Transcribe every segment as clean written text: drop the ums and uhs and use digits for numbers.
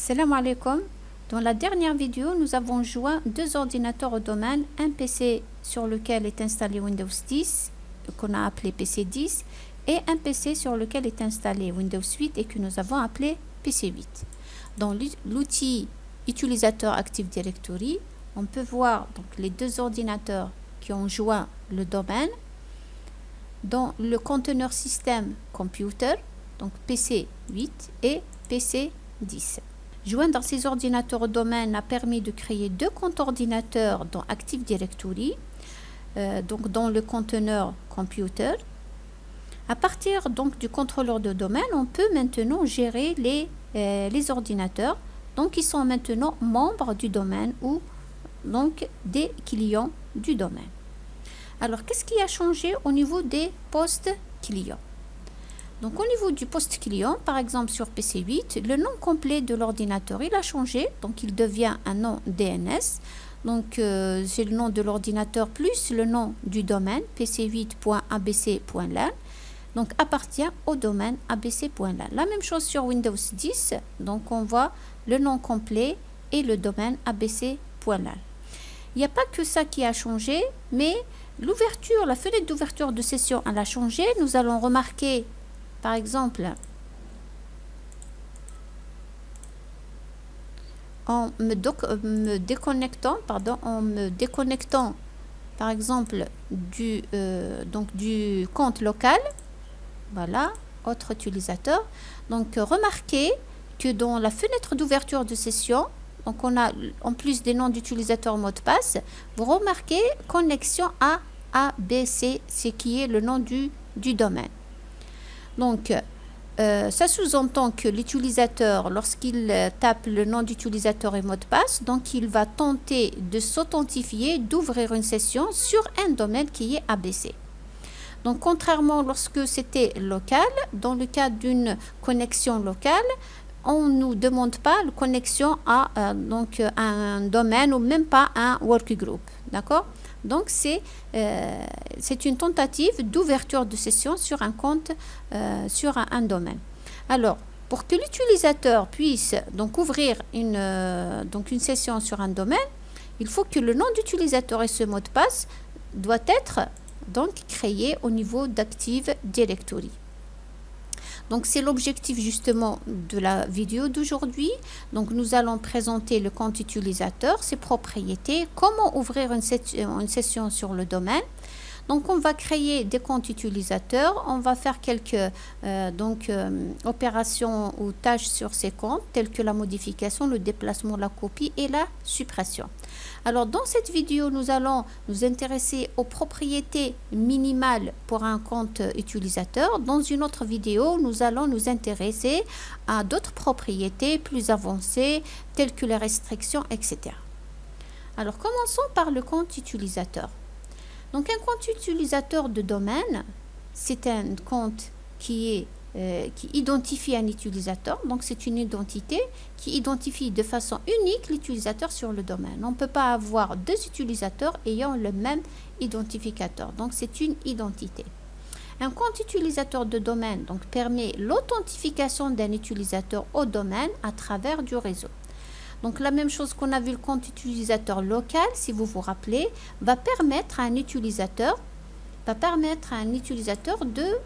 Salam alaikum. Dans la dernière vidéo, nous avons joint deux ordinateurs au domaine, un PC sur lequel est installé Windows 10, qu'on a appelé PC 10, et un PC sur lequel est installé Windows 8 et que nous avons appelé PC 8. Dans l'outil utilisateur Active Directory, on peut voir donc les deux ordinateurs qui ont joint le domaine. Dans le conteneur système computer, donc PC 8 et PC 10. Joindre ces ordinateurs au domaine a permis de créer deux comptes ordinateurs dans Active Directory, donc dans le conteneur computer. À partir donc du contrôleur de domaine, on peut maintenant gérer les ordinateurs. Donc ils sont maintenant membres du domaine ou donc des clients du domaine. Alors, qu'est-ce qui a changé au niveau des postes clients? Donc, au niveau du poste client, par exemple sur PC 8, le nom complet de l'ordinateur, il a changé. Donc, il devient un nom DNS. Donc, c'est le nom de l'ordinateur plus le nom du domaine, pc8.abc.lan. Donc, appartient au domaine abc.lan. La même chose sur Windows 10. Donc, on voit le nom complet et le domaine abc.lan. Il n'y a pas que ça qui a changé, mais l'ouverture, la fenêtre d'ouverture de session, elle a changé. Nous allons remarquer, par exemple, en me déconnectant, par exemple, du compte local. Voilà, autre utilisateur. Donc, remarquez que dans la fenêtre d'ouverture de session, donc on a en plus des noms d'utilisateurs mot de passe, vous remarquez connexion à ABC, ce qui est le nom du domaine. Donc ça sous-entend que l'utilisateur, lorsqu'il tape le nom d'utilisateur et mot de passe, donc il va tenter de s'authentifier, d'ouvrir une session sur un domaine qui est ABC. Donc contrairement lorsque c'était local, dans le cas d'une connexion locale, on ne nous demande pas la connexion à un domaine ou même pas un workgroup. D'accord? Donc, c'est une tentative d'ouverture de session sur un compte, sur un domaine. Alors, pour que l'utilisateur puisse donc ouvrir une session sur un domaine, il faut que le nom d'utilisateur et ce mot de passe doit être donc créé au niveau d'Active Directory. Donc, c'est l'objectif justement de la vidéo d'aujourd'hui. Donc, nous allons présenter le compte utilisateur, ses propriétés, comment ouvrir une session sur le domaine. Donc, on va créer des comptes utilisateurs. On va faire quelques opérations ou tâches sur ces comptes, telles que la modification, le déplacement, la copie et la suppression. Alors, dans cette vidéo, nous allons nous intéresser aux propriétés minimales pour un compte utilisateur. Dans une autre vidéo, nous allons nous intéresser à d'autres propriétés plus avancées, telles que les restrictions, etc. Alors, commençons par le compte utilisateur. Donc, un compte utilisateur de domaine, c'est un compte qui identifie un utilisateur. Donc, c'est une identité qui identifie de façon unique l'utilisateur sur le domaine. On ne peut pas avoir deux utilisateurs ayant le même identificateur. Donc, c'est une identité. Un compte utilisateur de domaine donc, permet l'authentification d'un utilisateur au domaine à travers du réseau. Donc, la même chose qu'on a vu le compte utilisateur local, si vous vous rappelez, va permettre à un utilisateur de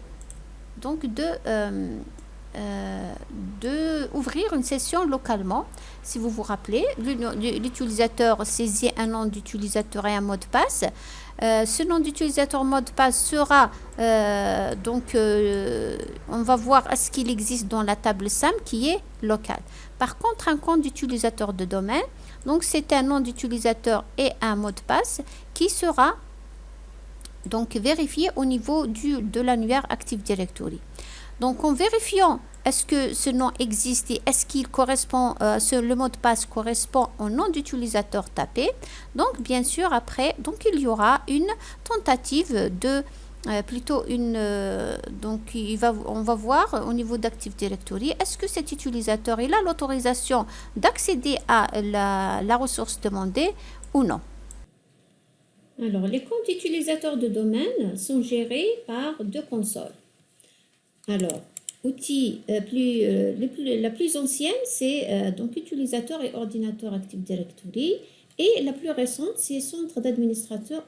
ouvrir une session localement. Si vous vous rappelez, l'utilisateur saisit un nom d'utilisateur et un mot de passe. Ce nom d'utilisateur mot de passe sera on va voir est-ce qu'il existe dans la table SAM qui est locale. Par contre, un compte d'utilisateur de domaine, donc c'est un nom d'utilisateur et un mot de passe qui sera donc vérifié au niveau de l'annuaire Active Directory. Donc en vérifiant est-ce que ce nom existe et est-ce qu'il correspond, le mot de passe correspond au nom d'utilisateur tapé. Donc bien sûr après, donc il y aura une tentative de on va voir au niveau d'Active Directory, est-ce que cet utilisateur il a l'autorisation d'accéder à la ressource demandée ou non. Alors, les comptes utilisateurs de domaine sont gérés par deux consoles. Alors, outils la plus ancienne, c'est donc utilisateur et ordinateur Active Directory. Et la plus récente, c'est centre d'administration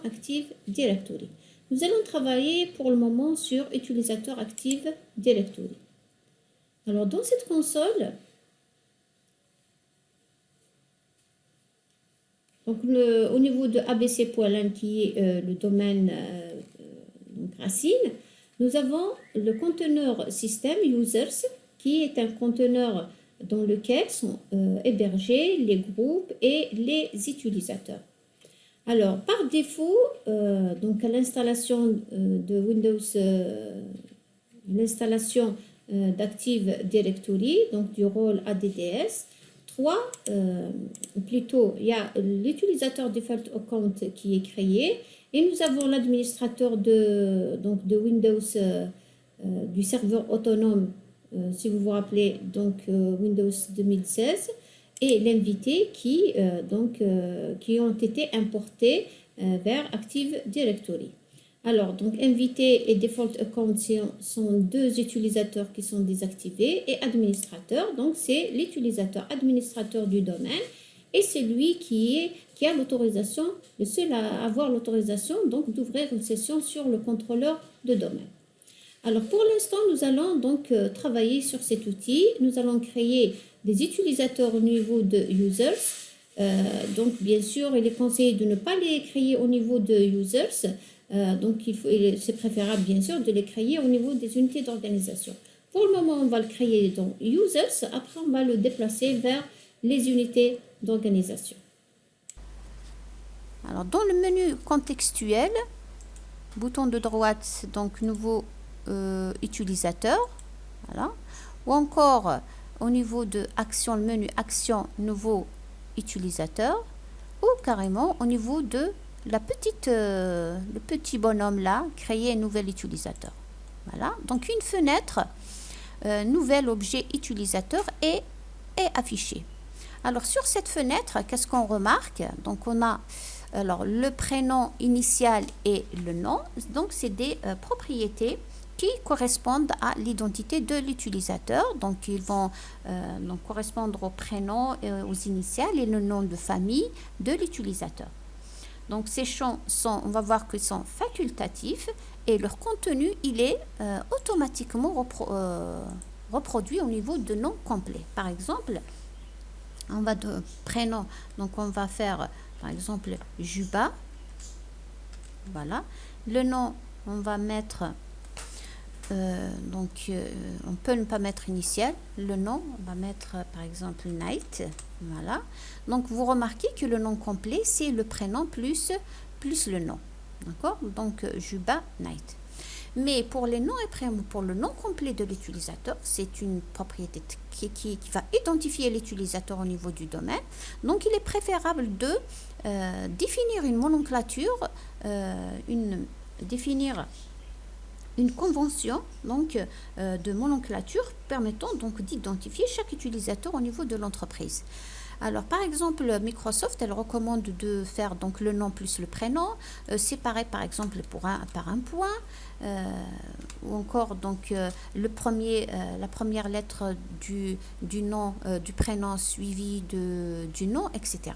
Active Directory. Nous allons travailler pour le moment sur utilisateur Active Directory. Alors, dans cette console, donc au niveau de abc.lan qui est le domaine donc racine, nous avons le conteneur système users qui est un conteneur dans lequel sont hébergés les groupes et les utilisateurs. Alors, par défaut, donc à l'installation de Windows, l'installation d'Active Directory, donc du rôle ADDS, plutôt, il y a l'utilisateur default account qui est créé et nous avons l'administrateur de Windows, du serveur autonome, si vous vous rappelez, donc Windows 2016, et l'invité qui ont été importés vers Active Directory. Alors, donc, invité et default account sont deux utilisateurs qui sont désactivés et administrateur, donc c'est l'utilisateur administrateur du domaine et c'est lui qui a l'autorisation, le seul à avoir l'autorisation donc d'ouvrir une session sur le contrôleur de domaine. Alors, pour l'instant, nous allons donc travailler sur cet outil. Nous allons créer des utilisateurs au niveau de users. Donc, bien sûr, il est conseillé de ne pas les créer au niveau de users. Donc, c'est préférable, bien sûr, de les créer au niveau des unités d'organisation. Pour le moment, on va le créer dans users. Après, on va le déplacer vers les unités d'organisation. Alors, dans le menu contextuel, bouton de droite, donc nouveau utilisateur, voilà, ou encore au niveau de action, le menu action, nouveau utilisateur, ou carrément au niveau de le petit bonhomme là, créer un nouvel utilisateur. Voilà, donc une fenêtre, nouvel objet utilisateur est affiché. Alors sur cette fenêtre, qu'est-ce qu'on remarque? Donc on a alors le prénom initial et le nom, donc c'est des propriétés qui correspondent à l'identité de l'utilisateur. Donc ils vont donc correspondre au prénom, aux initiales et le nom de famille de l'utilisateur. Donc ces champs on va voir qu'ils sont facultatifs et leur contenu, il est automatiquement reproduit au niveau de nom complet. Par exemple, on va de prénom, donc on va faire par exemple Juba. Voilà. Le nom, on va mettre, on peut ne pas mettre initial. Le nom, on va mettre par exemple Night. Voilà. Donc vous remarquez que le nom complet, c'est le prénom plus le nom. D'accord? Donc Juba Night. Mais pour les noms et prénoms, pour le nom complet de l'utilisateur, c'est une propriété qui va identifier l'utilisateur au niveau du domaine. Donc il est préférable de définir une nomenclature, définir une convention donc, de nomenclature permettant donc d'identifier chaque utilisateur au niveau de l'entreprise. Alors, par exemple, Microsoft, elle recommande de faire donc le nom plus le prénom, séparé par exemple par un point, ou encore donc la première lettre du nom, du prénom suivi du nom, etc.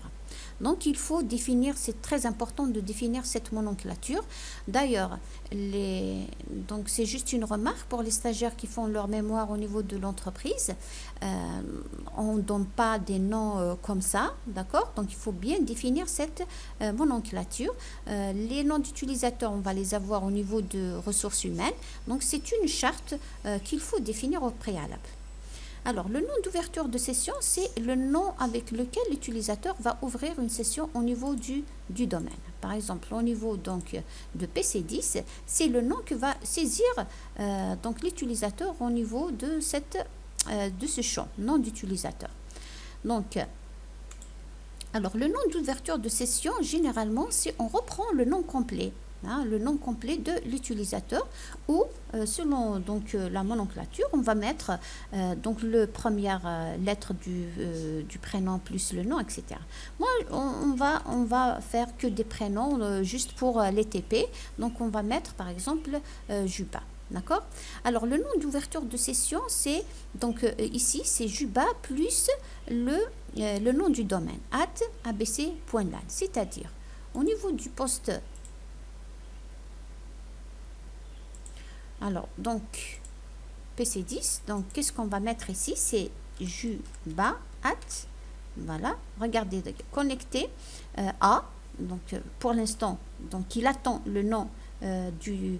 Donc, il faut définir, c'est très important de définir cette nomenclature. D'ailleurs, donc c'est juste une remarque pour les stagiaires qui font leur mémoire au niveau de l'entreprise. On ne donne pas des noms comme ça, d'accord? Donc, il faut bien définir cette nomenclature. Les noms d'utilisateurs, on va les avoir au niveau de ressources humaines. Donc, c'est une charte qu'il faut définir au préalable. Alors, le nom d'ouverture de session, c'est le nom avec lequel l'utilisateur va ouvrir une session au niveau du domaine. Par exemple, au niveau donc, de PC10, c'est le nom que va saisir donc l'utilisateur au niveau de ce champ, nom d'utilisateur. Donc, alors, le nom d'ouverture de session, généralement, c'est on reprend le nom complet. Le nom complet de l'utilisateur ou selon donc la nomenclature, on va mettre donc le première lettre du prénom plus le nom, etc. Moi, on va faire que des prénoms juste pour les TP. Donc, on va mettre par exemple Juba. D'accord? Alors, le nom d'ouverture de session, c'est, donc ici, c'est Juba plus le nom du domaine, @abc.lan. C'est-à-dire, au niveau du poste, alors, donc, PC10, donc, qu'est-ce qu'on va mettre ici? C'est Juba voilà, regardez, connecté à, donc, pour l'instant, donc, il attend le nom du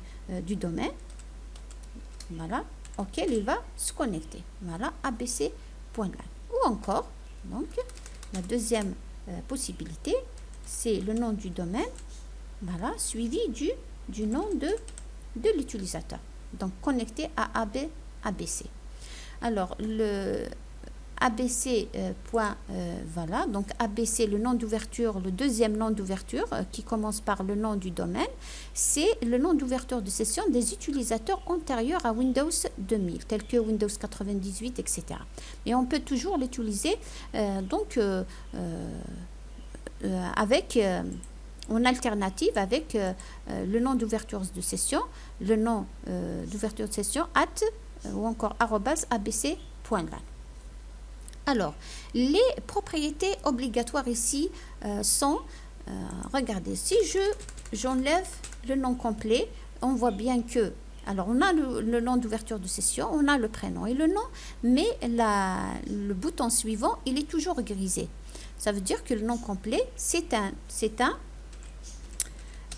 domaine, voilà, auquel il va se connecter. Voilà, abc.lan. Ou encore, donc, la deuxième possibilité, c'est le nom du domaine, voilà, suivi du nom de l'utilisateur. Donc, connecté à ABC. Alors, le ABC, voilà, donc ABC, le nom d'ouverture, le deuxième nom d'ouverture qui commence par le nom du domaine, c'est le nom d'ouverture de session des utilisateurs antérieurs à Windows 2000, tels que Windows 98, etc. Et on peut toujours l'utiliser avec en alternative avec le nom d'ouverture de session, le nom d'ouverture de session ou encore @abc.lan. Alors, les propriétés obligatoires ici sont, regardez, si j'enlève le nom complet, on voit bien que, alors on a le nom d'ouverture de session, on a le prénom et le nom, mais le bouton suivant, il est toujours grisé. Ça veut dire que le nom complet, c'est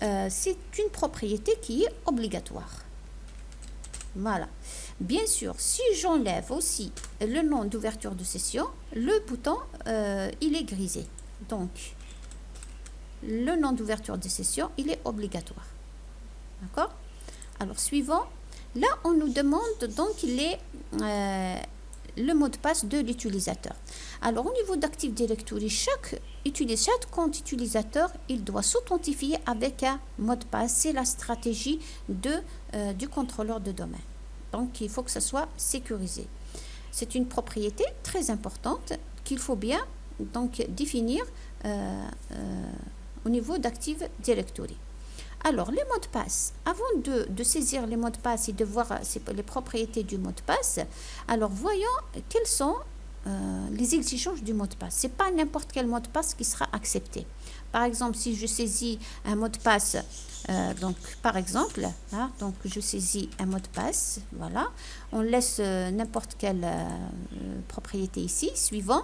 une propriété qui est obligatoire. Voilà. Bien sûr, si j'enlève aussi le nom d'ouverture de session, le bouton, il est grisé. Donc, le nom d'ouverture de session, il est obligatoire. D'accord? Alors, suivant. Là, on nous demande donc le mot de passe de l'utilisateur. Alors, au niveau d'Active Directory, chaque compte utilisateur, il doit s'authentifier avec un mot de passe. C'est la stratégie du contrôleur de domaine. Donc, il faut que ça soit sécurisé. C'est une propriété très importante qu'il faut bien donc, définir au niveau d'Active Directory. Alors, les mots de passe. Avant de saisir les mots de passe et de voir les propriétés du mot de passe, alors voyons quelles sont les exigences du mot de passe. Ce n'est pas n'importe quel mot de passe qui sera accepté. Par exemple, si je saisis un mot de passe, donc par exemple, là, donc je saisis un mot de passe, voilà, on laisse n'importe quelle propriété ici, suivant.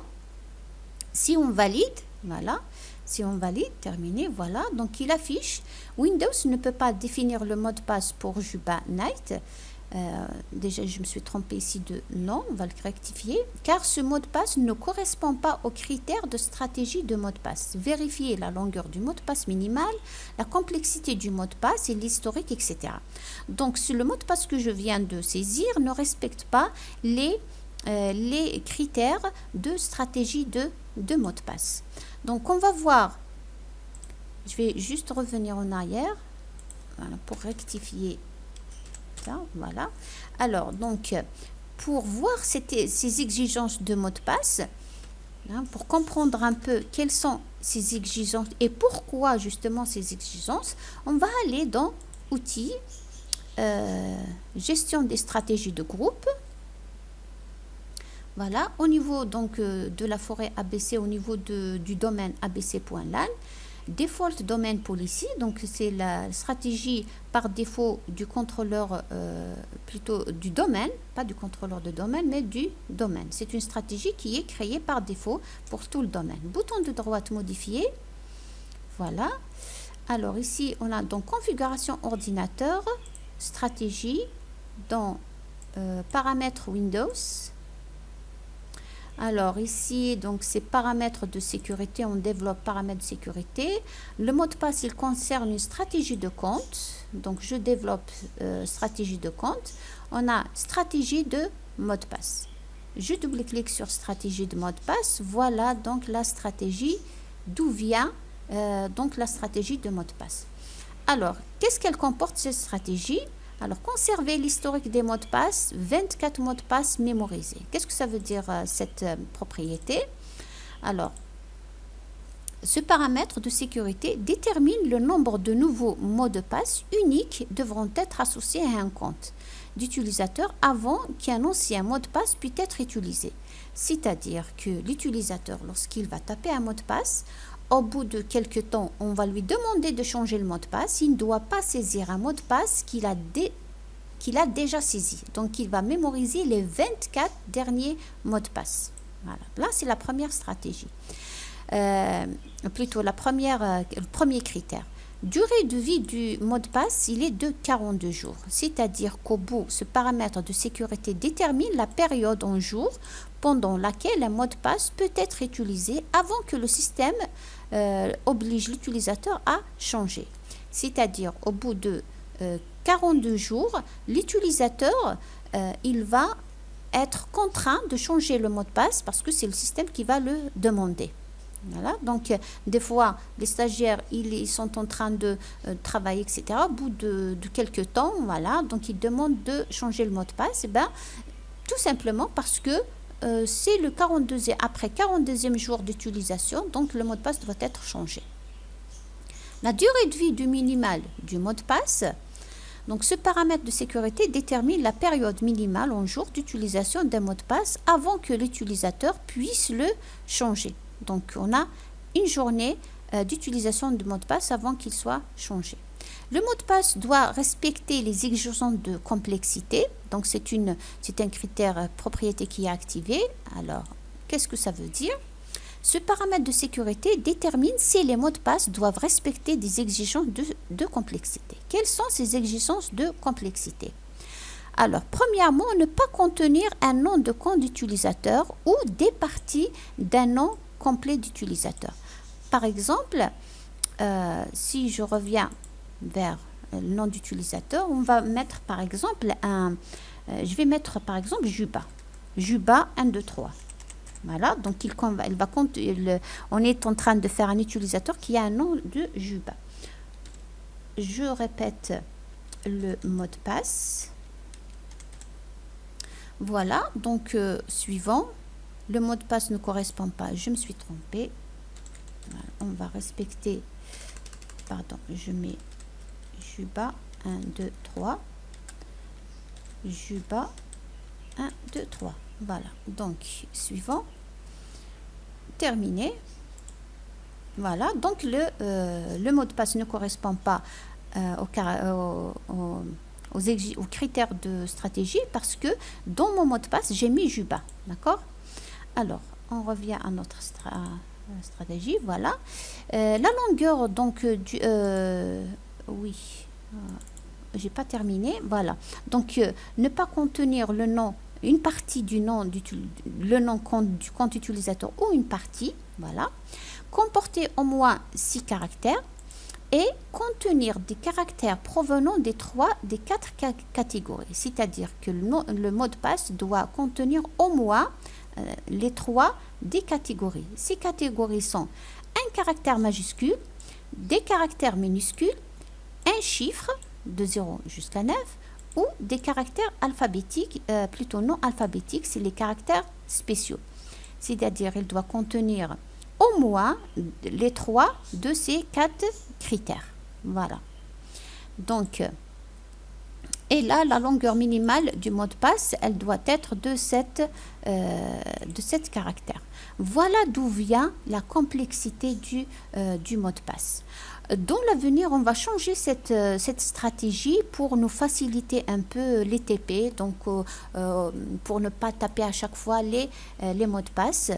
Si on valide, voilà, si on valide, terminé, voilà, donc il affiche. Windows ne peut pas définir le mot de passe pour Juba Night. Déjà, je me suis trompée ici de non, on va le rectifier, car ce mot de passe ne correspond pas aux critères de stratégie de mot de passe. Vérifier la longueur du mot de passe minimal, la complexité du mot de passe et l'historique, etc. Donc, le mot de passe que je viens de saisir ne respecte pas les critères de stratégie de mot de passe. Donc, on va voir, je vais juste revenir en arrière voilà, pour rectifier. Voilà. Alors, donc, pour voir ces exigences de mot de passe, pour comprendre un peu quelles sont ces exigences et pourquoi justement ces exigences, on va aller dans Outils, Gestion des stratégies de groupe. Voilà, au niveau donc de la forêt ABC, au niveau du domaine abc.lan. Default Domain Policy, donc c'est la stratégie par défaut du contrôleur, plutôt du domaine, pas du contrôleur de domaine, mais du domaine. C'est une stratégie qui est créée par défaut pour tout le domaine. Bouton de droite modifié, voilà. Alors ici, on a donc configuration ordinateur, stratégie, dans paramètres Windows. Alors ici, donc c'est paramètres de sécurité, on développe paramètres de sécurité. Le mot de passe, il concerne une stratégie de compte. Donc je développe stratégie de compte. On a stratégie de mot de passe. Je double-clique sur stratégie de mot de passe. Voilà donc la stratégie d'où vient donc la stratégie de mot de passe. Alors, qu'est-ce qu'elle comporte cette stratégie ? Alors, conserver l'historique des mots de passe, 24 mots de passe mémorisés. Qu'est-ce que ça veut dire cette propriété? Alors, Ce paramètre de sécurité détermine le nombre de nouveaux mots de passe uniques devront être associés à un compte d'utilisateur avant qu'un ancien mot de passe puisse être utilisé. C'est-à-dire que l'utilisateur, lorsqu'il va taper un mot de passe, au bout de quelques temps, on va lui demander de changer le mot de passe. Il ne doit pas saisir un mot de passe qu'il a déjà saisi. Donc, il va mémoriser les 24 derniers mots de passe. Voilà. Là, c'est la première stratégie. Plutôt le premier critère. Durée de vie du mot de passe, il est de 42 jours. C'est-à-dire qu'au bout, ce paramètre de sécurité détermine la période en jours pendant laquelle un mot de passe peut être utilisé avant que le système oblige l'utilisateur à changer. C'est-à-dire au bout de 42 jours, l'utilisateur il va être contraint de changer le mot de passe parce que c'est le système qui va le demander. Voilà. Donc, des fois, les stagiaires, ils sont en train de travailler, etc. Au bout de quelques temps, voilà, donc ils demandent de changer le mot de passe. Et ben, tout simplement parce que c'est le 42e, après 42e jour d'utilisation, donc le mot de passe doit être changé. La durée de vie du minimal du mot de passe, donc ce paramètre de sécurité détermine la période minimale en jours d'utilisation d'un mot de passe avant que l'utilisateur puisse le changer. Donc, on a une journée d'utilisation de mot de passe avant qu'il soit changé. Le mot de passe doit respecter les exigences de complexité. Donc, c'est un critère propriété qui est activé. Alors, qu'est-ce que ça veut dire? Ce paramètre de sécurité détermine si les mots de passe doivent respecter des exigences de complexité. Quelles sont ces exigences de complexité? Alors, premièrement, ne pas contenir un nom de compte d'utilisateur ou des parties d'un nom complet d'utilisateur. Par exemple, si je reviens vers le nom d'utilisateur, on va mettre par exemple je vais mettre par exemple Juba. Juba 1, 2, 3. Voilà, donc on est en train de faire un utilisateur qui a un nom de Juba. Je répète le mot de passe. Voilà, donc suivant. Le mot de passe ne correspond pas, je me suis trompée. Voilà, on va respecter, pardon, je mets Juba 1, 2, 3. Juba 1, 2, 3. Voilà, donc suivant. Terminé. Voilà, donc le mot de passe ne correspond pas aux critères de stratégie parce que dans mon mot de passe, j'ai mis Juba. D'accord? Alors, on revient à notre stratégie. Voilà. La longueur, donc, oui, j'ai pas terminé. Voilà. Donc, ne pas contenir le nom, une partie du nom, du compte utilisateur ou une partie. Voilà. Comporter au moins 6 caractères. Et contenir des caractères provenant des 4 catégories. C'est-à-dire que le mot de passe doit contenir au moins les 3 des catégories. Ces catégories sont un caractère majuscule, des caractères minuscules, un chiffre de 0 jusqu'à 9 ou des caractères alphabétiques, plutôt non alphabétiques, c'est les caractères spéciaux. C'est-à-dire il doit contenir au moins les 3 de ces 4 critères. Voilà. Donc, et là, la longueur minimale du mot de passe, elle doit être de 7 caractères. Voilà d'où vient la complexité du mot de passe. Dans l'avenir, on va changer cette stratégie pour nous faciliter un peu les TP, donc pour ne pas taper à chaque fois les mots de passe,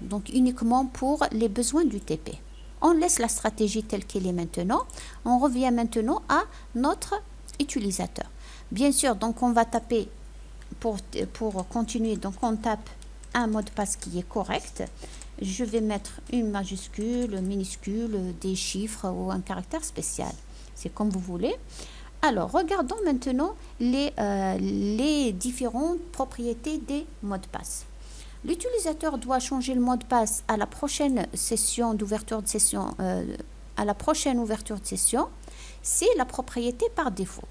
donc uniquement pour les besoins du TP. On laisse la stratégie telle qu'elle est maintenant. On revient maintenant à notre utilisateur. Bien sûr, donc on va taper pour continuer. Donc on tape un mot de passe qui est correct. Je vais mettre une majuscule, minuscule, des chiffres ou un caractère spécial. C'est comme vous voulez. Alors, regardons maintenant les différentes propriétés des mots de passe. L'utilisateur doit changer le mot de passe à la prochaine session d'ouverture de session. C'est la propriété par défaut.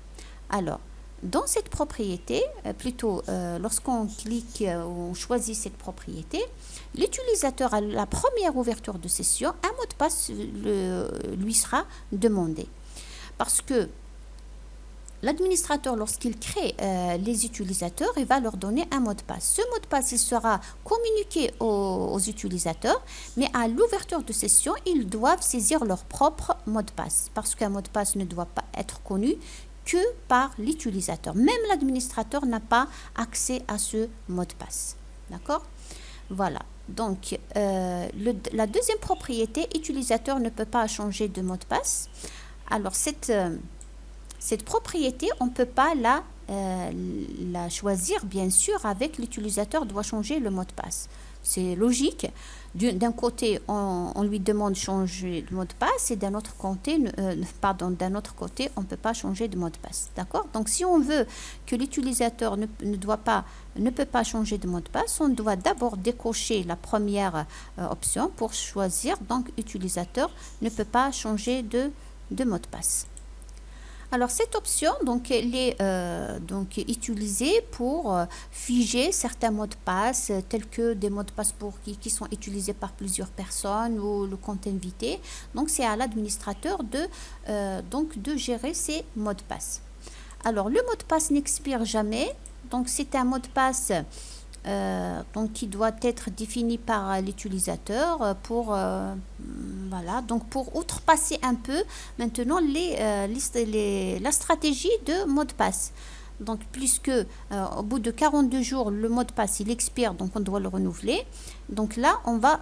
Alors, dans cette propriété, plutôt lorsqu'on clique ou on choisit cette propriété, l'utilisateur à la première ouverture de session, un mot de passe lui sera demandé. Parce que l'administrateur, lorsqu'il crée les utilisateurs, il va leur donner un mot de passe. Ce mot de passe, il sera communiqué aux utilisateurs, mais à l'ouverture de session, ils doivent saisir leur propre mot de passe, parce qu'un mot de passe ne doit pas être connu que par l'utilisateur. Même l'administrateur n'a pas accès à ce mot de passe. D'accord? Voilà. Donc, la deuxième propriété, utilisateur ne peut pas changer de mot de passe. Alors, cette propriété, on ne peut pas la choisir, bien sûr, avec l'utilisateur doit changer le mot de passe. C'est logique. D'un côté, on lui demande de changer le mot de passe et d'un autre côté, on ne peut pas changer de mot de passe. D'accord? Donc, si on veut que l'utilisateur ne peut pas changer de mot de passe, on doit d'abord décocher la première option pour choisir. Donc, utilisateur ne peut pas changer de mot de passe. Alors, cette option, donc, elle est utilisée pour figer certains mots de passe, tels que des mots de passe qui sont utilisés par plusieurs personnes ou le compte invité. Donc, c'est à l'administrateur de gérer ces mots de passe. Alors, le mot de passe n'expire jamais. Donc, c'est un mot de passe qui doit être défini par l'utilisateur pour outrepasser un peu maintenant la stratégie de mot de passe. Donc, puisque au bout de 42 jours, le mot de passe il expire, donc on doit le renouveler. Donc là, on va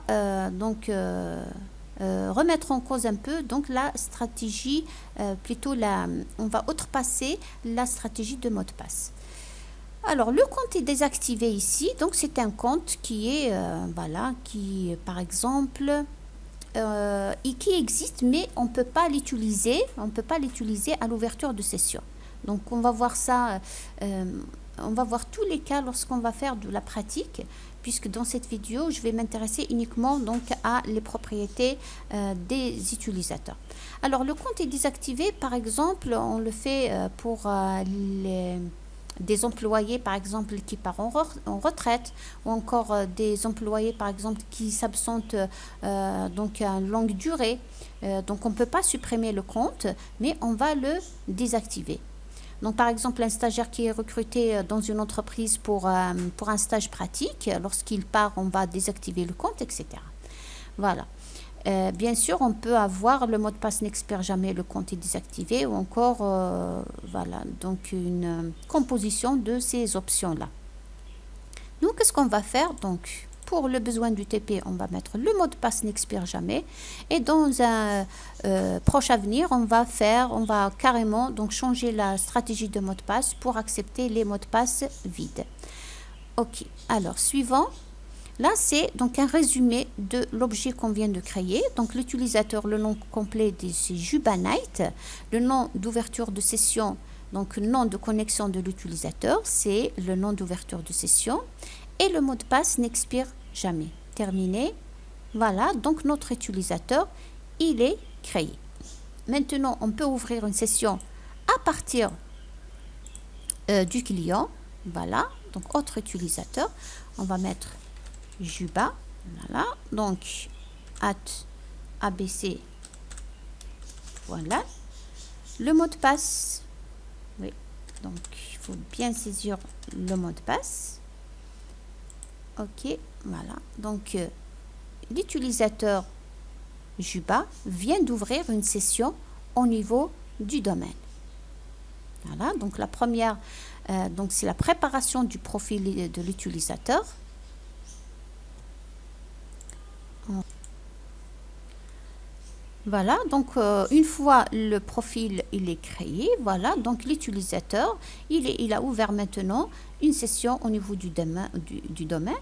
remettre en cause un peu donc la stratégie, on va outrepasser la stratégie de mot de passe. Alors, le compte est désactivé ici. Donc, c'est un compte qui par exemple, qui existe, mais on ne peut pas l'utiliser. On ne peut pas l'utiliser à l'ouverture de session. Donc, on va voir ça. On va voir tous les cas lorsqu'on va faire de la pratique, puisque dans cette vidéo, je vais m'intéresser uniquement donc à les propriétés des utilisateurs. Alors, le compte est désactivé. Par exemple, on le fait pour des employés, par exemple, qui partent en retraite, ou encore des employés, par exemple, qui s'absentent à longue durée. Donc, on ne peut pas supprimer le compte, mais on va le désactiver. Donc, par exemple, un stagiaire qui est recruté dans une entreprise pour un stage pratique, lorsqu'il part, on va désactiver le compte, etc. Voilà. Bien sûr, on peut avoir le mot de passe n'expire jamais, le compte est désactivé, ou encore, donc une composition de ces options-là. Nous, qu'est-ce qu'on va faire? Donc, pour le besoin du TP, on va mettre le mot de passe n'expire jamais. Et dans un proche avenir, on va carrément donc changer la stratégie de mot de passe pour accepter les mots de passe vides. Ok, alors suivant. Là, c'est donc un résumé de l'objet qu'on vient de créer. Donc, l'utilisateur, le nom complet, c'est Jubanite. Le nom d'ouverture de session, donc le nom de connexion de l'utilisateur, c'est le nom d'ouverture de session. Et le mot de passe n'expire jamais. Terminé. Voilà, donc notre utilisateur, il est créé. Maintenant, on peut ouvrir une session à partir du client. Voilà, donc autre utilisateur. On va mettre Juba, voilà, donc @abc, voilà, le mot de passe, oui, donc il faut bien saisir le mot de passe, ok, voilà, donc l'utilisateur Juba vient d'ouvrir une session au niveau du domaine. Voilà, donc la première, donc c'est la préparation du profil de l'utilisateur. Voilà, donc une fois le profil il est créé, voilà, donc l'utilisateur il a ouvert maintenant une session au niveau du domaine.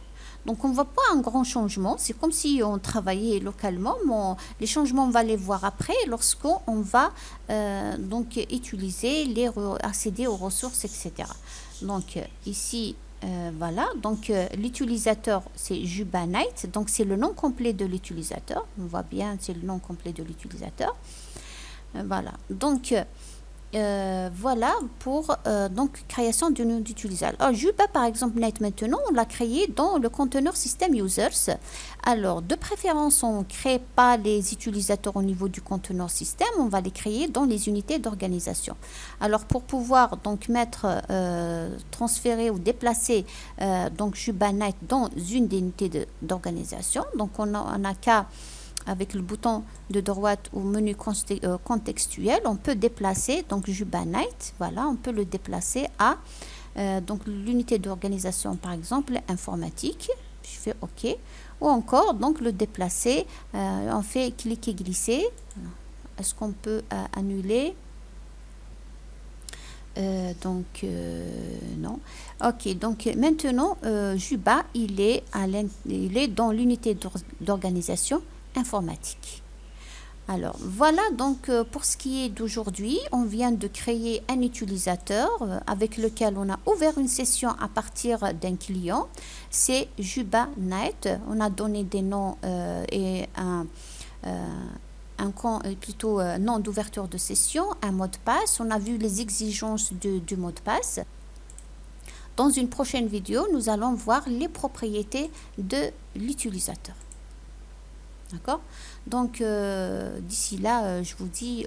Donc on ne voit pas un grand changement, c'est comme si on travaillait localement, mais les changements on va les voir après lorsqu'on va donc accéder aux ressources, etc. Donc ici voilà, donc l'utilisateur c'est Jubanite, donc c'est le nom complet de l'utilisateur, on voit bien c'est le nom complet de l'utilisateur, voilà, donc voilà pour donc création du nom d'utilisateur. Alors Juba par exemple Night maintenant on l'a créé dans le conteneur system users. Alors de préférence on ne crée pas les utilisateurs au niveau du conteneur système, on va les créer dans les unités d'organisation. Alors pour pouvoir donc mettre transférer ou déplacer donc Juba Night dans une des unités d'organisation, donc on a qu'à avec le bouton de droite ou menu contextuel, on peut déplacer donc Juba Night, voilà, on peut le déplacer à donc l'unité d'organisation par exemple informatique. Je fais OK ou encore donc le déplacer, on fait cliquer glisser. Est-ce qu'on peut annuler? Non. Ok, donc maintenant Juba il est dans l'unité d'organisation informatique. Alors voilà donc pour ce qui est d'aujourd'hui, on vient de créer un utilisateur avec lequel on a ouvert une session à partir d'un client. C'est Juba Night. On a donné des noms et plutôt nom d'ouverture de session, un mot de passe. On a vu les exigences du mot de passe. Dans une prochaine vidéo, nous allons voir les propriétés de l'utilisateur. D'accord? Donc, d'ici là, je vous dis